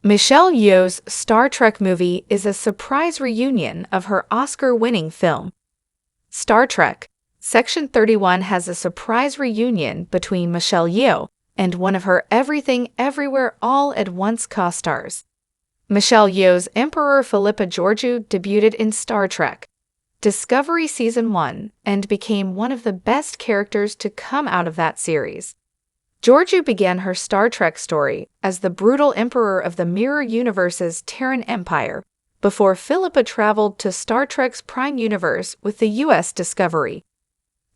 Michelle Yeoh's Star Trek movie is a surprise reunion of her Oscar-winning film. Star Trek Section 31 has a surprise reunion between Michelle Yeoh and one of her Everything Everywhere All at Once co-stars. Michelle Yeoh's Emperor Philippa Georgiou debuted in Star Trek Discovery Season 1 and became one of the best characters to come out of that series. Georgiou began her Star Trek story as the brutal emperor of the Mirror Universe's Terran Empire, before Philippa traveled to Star Trek's Prime Universe with the U.S. Discovery.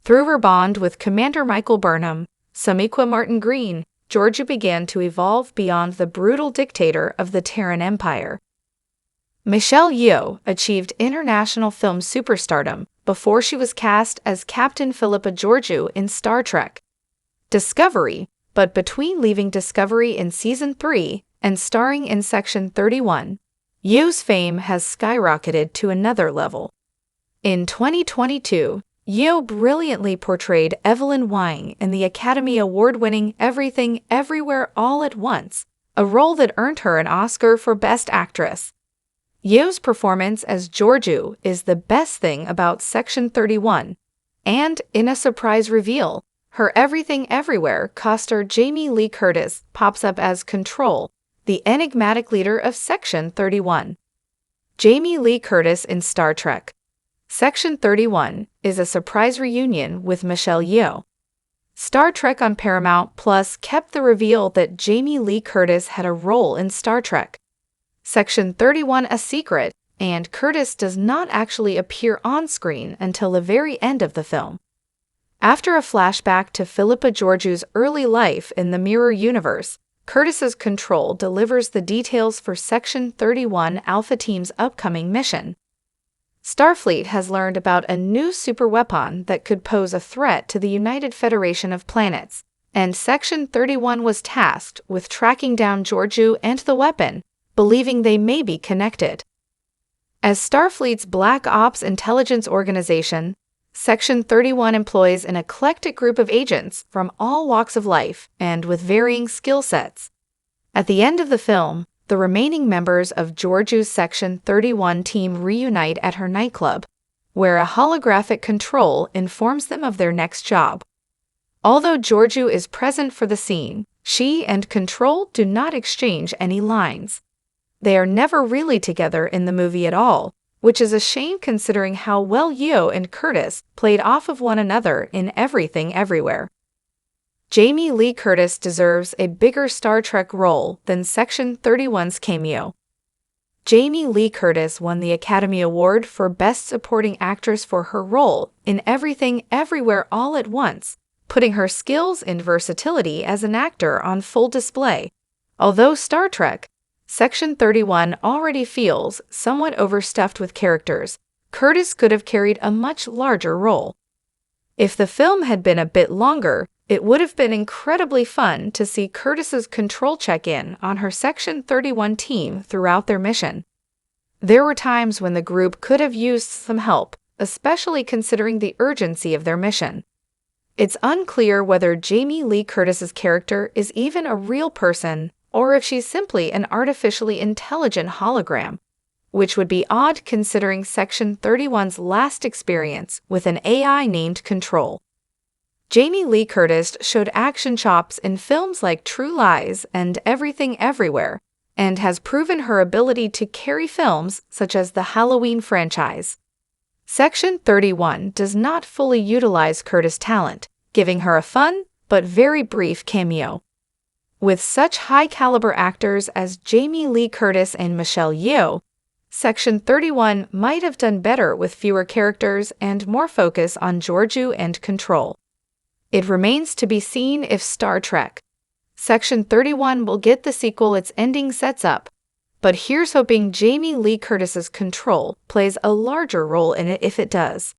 Through her bond with Commander Michael Burnham, Sonequa Martin Green, Georgiou began to evolve beyond the brutal dictator of the Terran Empire. Michelle Yeoh achieved international film superstardom before she was cast as Captain Philippa Georgiou in Star Trek Discovery, but between leaving Discovery in Season 3 and starring in Section 31, Yeoh's fame has skyrocketed to another level. In 2022, Yeoh brilliantly portrayed Evelyn Wang in the Academy Award-winning Everything Everywhere All at Once, a role that earned her an Oscar for Best Actress. Yeoh's performance as Georgiou is the best thing about Section 31, and in a surprise reveal, her Everything Everywhere co-star Jamie Lee Curtis pops up as Control, the enigmatic leader of Section 31. Jamie Lee Curtis in Star Trek Section 31 is a surprise reunion with Michelle Yeoh. Star Trek on Paramount Plus kept the reveal that Jamie Lee Curtis had a role in Star Trek Section 31 a secret, and Curtis does not actually appear on screen until the very end of the film. After a flashback to Philippa Georgiou's early life in the Mirror Universe, Curtis's Control delivers the details for Section 31 Alpha Team's upcoming mission. Starfleet has learned about a new superweapon that could pose a threat to the United Federation of Planets, and Section 31 was tasked with tracking down Georgiou and the weapon, believing they may be connected. As Starfleet's Black Ops intelligence organization, Section 31 employs an eclectic group of agents from all walks of life and with varying skill sets. At the end of the film, the remaining members of Georgiou's Section 31 team reunite at her nightclub, where a holographic Control informs them of their next job. Although Georgiou is present for the scene, she and Control do not exchange any lines. They are never really together in the movie at all, which is a shame considering how well Yeoh and Curtis played off of one another in Everything Everywhere. Jamie Lee Curtis deserves a bigger Star Trek role than Section 31's cameo. Jamie Lee Curtis won the Academy Award for Best Supporting Actress for her role in Everything Everywhere All at Once, putting her skills and versatility as an actor on full display. Although Star Trek Section 31 already feels somewhat overstuffed with characters, Curtis could have carried a much larger role. If the film had been a bit longer, it would have been incredibly fun to see Curtis's Control check-in on her Section 31 team throughout their mission. There were times when the group could have used some help, especially considering the urgency of their mission. It's unclear whether Jamie Lee Curtis's character is even a real person or if she's simply an artificially intelligent hologram, which would be odd considering Section 31's last experience with an AI named Control. Jamie Lee Curtis showed action chops in films like True Lies and Everything Everywhere, and has proven her ability to carry films such as the Halloween franchise. Section 31 does not fully utilize Curtis' talent, giving her a fun but very brief cameo. With such high-caliber actors as Jamie Lee Curtis and Michelle Yeoh, Section 31 might have done better with fewer characters and more focus on Georgiou and Control. It remains to be seen if Star Trek Section 31 will get the sequel its ending sets up, but here's hoping Jamie Lee Curtis's Control plays a larger role in it if it does.